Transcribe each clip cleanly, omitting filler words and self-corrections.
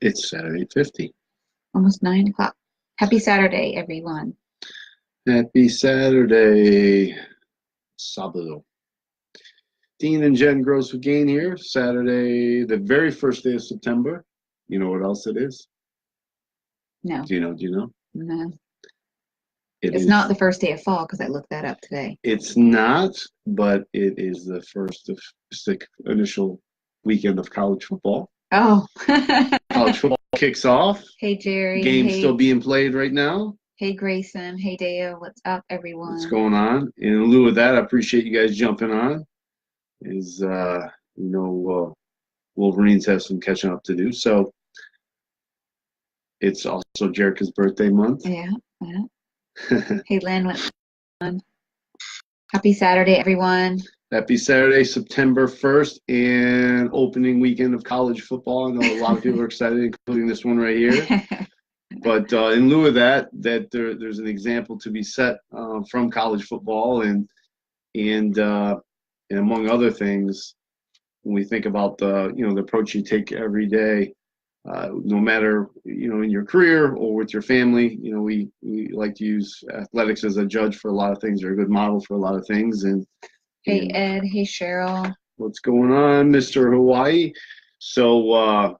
It's Saturday 50. Almost 9 o'clock. Happy Saturday, everyone. Happy Saturday, Sábado. Dean and Jen Gross with Gain here. Saturday, the very first day of September. You know what else it is? No, Do you know? Do you know? no. It It's is. not the first day of fall because I looked that up today. It's not, but it is the first of the initial weekend of college football. Oh. College football kicks off. Hey, Jerry. Game's still Hey, being played right now. hey, Grayson. Hey, Dea. What's up, What's everyone? going on? In lieu of that, I appreciate you guys jumping on. Is Wolverines have some catching up to do. So it's also Jerica's birthday month. Yeah, yeah. Hey, Lynn. What's on? Happy Saturday, everyone. Happy Saturday, September 1st, and opening weekend of college football. I know a lot of people are excited, including this one right here. But in lieu of that, there's an example to be set from college football, and among other things, when we think about the approach you take every day, no matter in your career or with your family, we like to use athletics as a judge for a lot of things, or a good model for a lot of things, Hey, and Ed. Hey, Cheryl. what's going on, Mr. Hawaii? So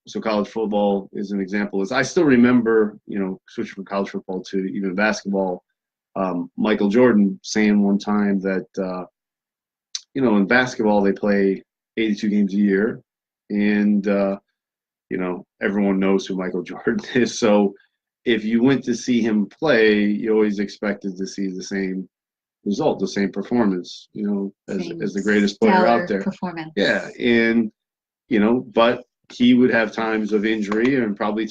so college football is an example. As I still remember, switching from college football to even basketball, Michael Jordan saying one time that in basketball they play 82 games a year, and everyone knows who Michael Jordan is. So if you went to see him play, you always expected to see the same result, the same performance, as the greatest player out there. Performance. Yeah, and but he would have times of injury and probably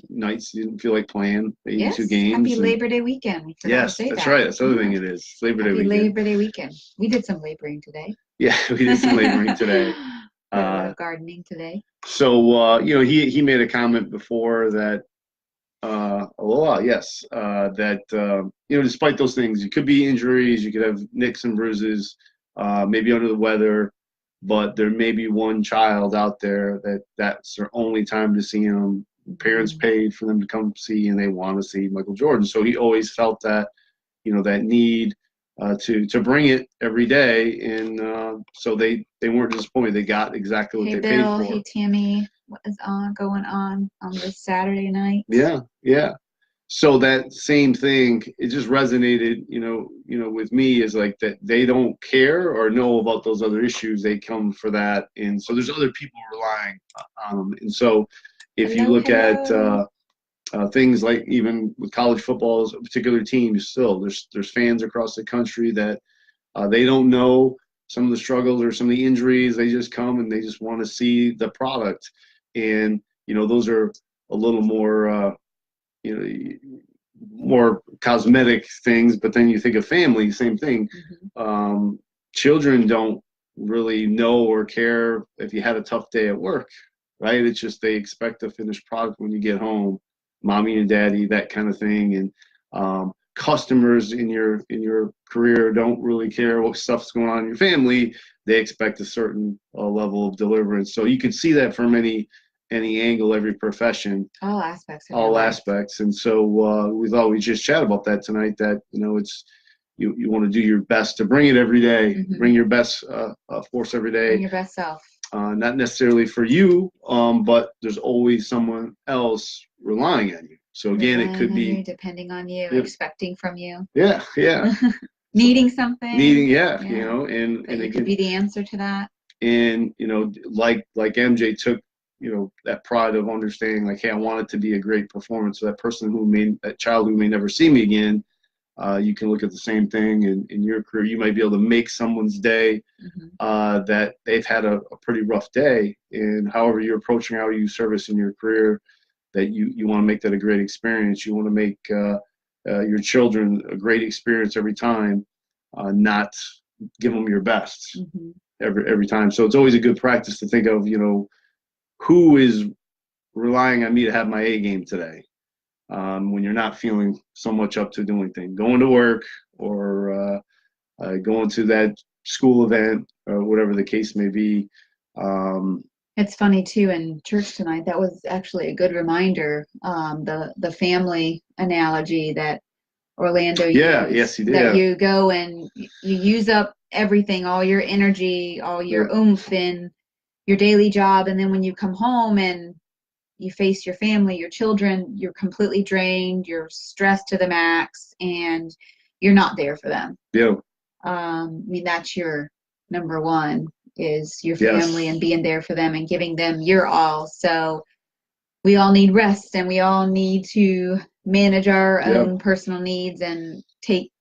nights he didn't feel like playing 82 Yes. games. Happy Labor Day weekend. We forgot Yes, to say that's that. right. That's the other Yeah. thing it is. Labor Day Happy weekend. Labor Day weekend. We did some laboring today. Yeah, we did some laboring today. Gardening today. So he made a comment before that aloha, yes, that despite those things, you could be injuries, you could have nicks and bruises, maybe under the weather, but there may be one child out there that's their only time to see him. Parents paid for them to come see, and they want to see Michael Jordan. So he always felt that that need to bring it every day, and so they weren't disappointed. They got exactly what Hey, they Bill. paid for. Hey, Tammy. What is going on this Saturday night? Yeah, yeah. So that same thing, it just resonated, with me, is like that they don't care or know about those other issues. They come for that, and so there's other people relying on them. And so, if you look at things like even with college football, particular teams, still there's fans across the country that they don't know some of the struggles or some of the injuries. They just come and they just want to see the product, and those are a little more. More cosmetic things, but then you think of family, same thing. Children don't really know or care if you had a tough day at work, right? It's just they expect a finished product when you get home, mommy and daddy, that kind of thing. And customers in your career don't really care what stuff's going on in your family. They expect a certain level of deliverance. So you can see that from any angle, every profession, all aspects all aspects. And so we thought we'd just chat about that tonight, that it's you want to do your best to bring it every day, bring your best force every day, bring your best self, not necessarily for you, but there's always someone else relying on you. So again, it could be depending on you, expecting from you, yeah needing something, and it could be the answer to that. And like MJ took that pride of understanding, like, hey, I want it to be a great performance. So that child who may never see me again, you can look at the same thing in your career. You might be able to make someone's day that they've had a pretty rough day, and however you're approaching how you service in your career, that you want to make that a great experience. You want to make your children a great experience every time, not give them your best every time. So it's always a good practice to think of, who is relying on me to have my A game today, when you're not feeling so much up to doing things, going to work, or going to that school event, or whatever the case may be. It's funny too, in church tonight, that was actually a good reminder. The family analogy that Orlando Yeah, used, yes, he that did. you go and you use up everything, all your energy, all your Yep. oomph in your daily job, and then when you come home and you face your family, your children, you're completely drained, you're stressed to the max, and you're not there for them. Yeah. I mean, that's your number one, is your Yes. family and being there for them and giving them your all. So we all need rest, and we all need to manage our Yep. own personal needs and take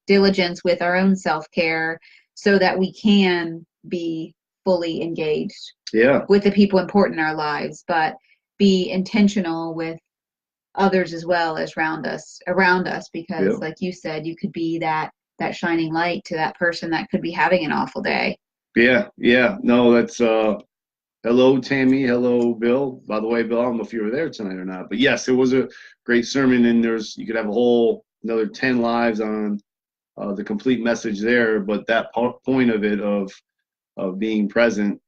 diligence with our own self-care so that we can be fully engaged Yeah. with the people important in our lives, but be intentional with others as well as around us, because Yep. like you said, you could be that shining light to that person that could be having an awful day. Yeah. Yeah. No, that's hello, Tammy. Hello, Bill. By the way, Bill, I don't know if you were there tonight or not, but yes, it was a great sermon, and you could have a whole another 10 lives on the complete message there. But that point of it of being present,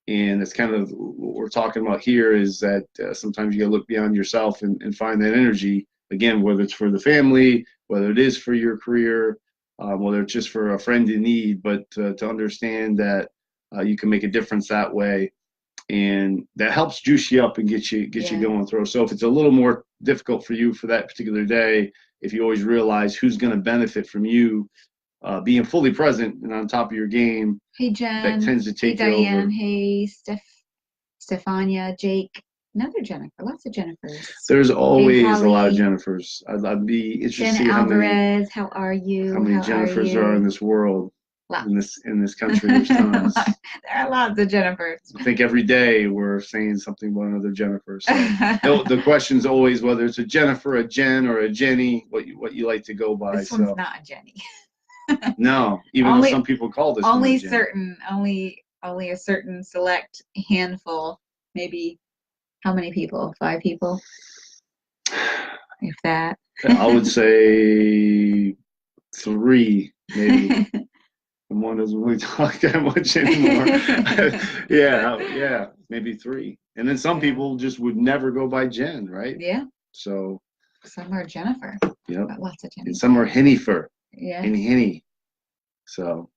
and it's kind of what we're talking about here, is that sometimes you got to look beyond yourself and find that energy again, whether it's for the family, whether it is for your career, whether it's just for a friend in need, but to understand that you can make a difference that way, and that helps juice you up and get you Yeah. going through. So if it's a little more difficult for you for that particular day, if you always realize who's going to benefit from you being fully present and on top of your game, Hey that Jen. tends to Hey take you Diane. over. Hey Stefania, Jake, another Jennifer, lots of Jennifers. There's Hey always a lot of Holly. Jennifers. I'd be interested to Jenna see Alvarez, how are how you? many How are Jennifers there are in you? this world. Lots. In this country, there's tons. There are lots of Jennifers. I think every day we're saying something about another Jennifer. So the question's always whether it's a Jennifer, a Jen, or a Jenny, what you like to go by. This one's So not a Jenny. no, even though Only some people call this one a only Jen. certain only a certain select handful, maybe. How many people? 5 people, if that. I would say 3, maybe. And one doesn't really talk that much anymore. Yeah, maybe 3. And then some Yeah. people just would never go by Jen, right? Yeah. So Some are Jennifer. yep. But lots of Jenny. And some are Hennifer. Yeah. Henny. So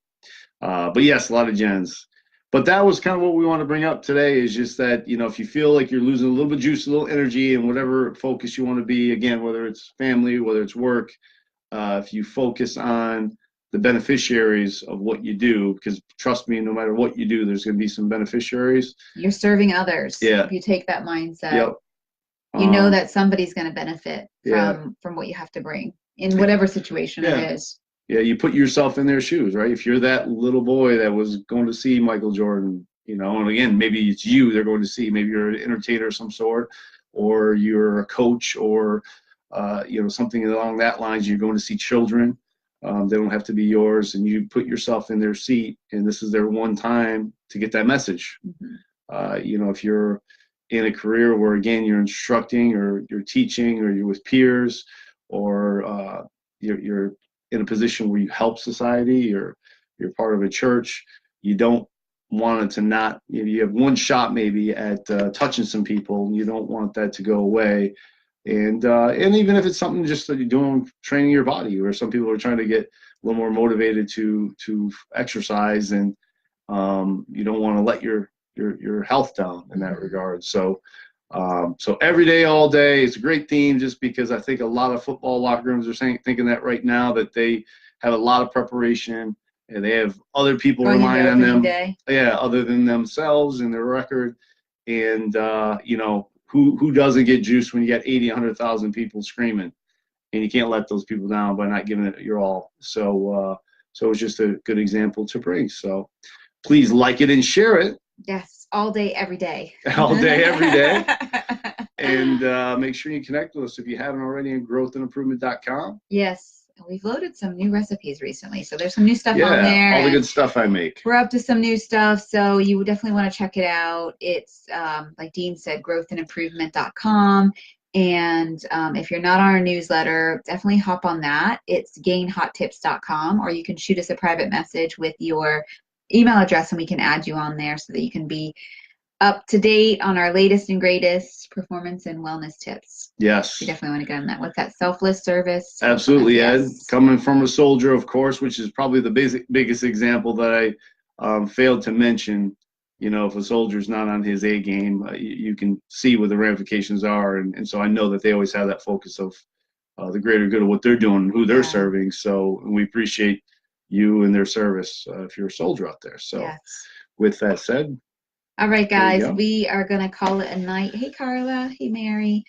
but yes, a lot of Jens. But that was kind of what we want to bring up today, is just that, if you feel like you're losing a little bit of juice, a little energy, and whatever focus you want to be, again, whether it's family, whether it's work, if you focus on the beneficiaries of what you do, because trust me, no matter what you do, there's going to be some beneficiaries. You're serving others. Yeah. If you take that mindset, Yep. you know that somebody's going to benefit Yeah. from what you have to bring in whatever situation Yeah. it is. Yeah, you put yourself in their shoes, right? If you're that little boy that was going to see Michael Jordan, and again, maybe it's you they're going to see. Maybe you're an entertainer of some sort, or you're a coach, or something along that lines. You're going to see children. They don't have to be yours, and you put yourself in their seat, and this is their one time to get that message. Mm-hmm. If you're in a career where, again, you're instructing, or you're teaching, or you're with peers, or you're in a position where you help society, or you're part of a church, you don't want it to not, you have one shot maybe at touching some people, and you don't want that to go away. And even if it's something just that you're doing, training your body, or some people are trying to get a little more motivated to exercise, and you don't want to let your health down in that regard. So every day, all day, it's a great theme, just because I think a lot of football locker rooms are thinking that right now, that they have a lot of preparation, and they have other people relying on them. Yeah, other than themselves and their record. And who doesn't get juiced when you got 80, 100,000 people screaming, and you can't let those people down by not giving it your all. So it's just a good example to bring. So please like it and share it. Yes, all day, every day. All day, every day. And make sure you connect with us if you haven't already on growthandimprovement.com. Yes. We've loaded some new recipes recently, so there's some new stuff on there. All the good stuff I make. We're up to some new stuff, so you definitely want to check it out. It's, like Dean said, growthandimprovement.com. And if you're not on our newsletter, definitely hop on that. It's gainhottips.com, or you can shoot us a private message with your email address, and we can add you on there so that you can be up to date on our latest and greatest performance and wellness tips. Yes. You definitely want to get on that with that selfless service. Absolutely, Ed. Yes. Coming from a soldier, of course, which is probably the biggest example that I failed to mention. You know, if a soldier's not on his A game, you can see what the ramifications are. And so I know that they always have that focus of the greater good of what they're doing and who they're serving. So we appreciate you and their service if you're a soldier out there. So yes. With that said. All right, guys, we are going to call it a night. Hey, Carla. Hey, Mary.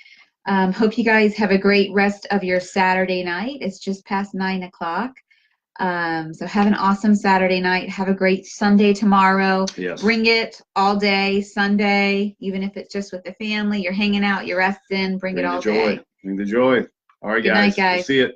Hope you guys have a great rest of your Saturday night. It's just past 9 o'clock. So have an awesome Saturday night. Have a great Sunday tomorrow. Yes. Bring it all day, Sunday, even if it's just with the family. You're hanging out, you're resting. Bring it all day. Bring the joy. All right, Good night, guys. See you.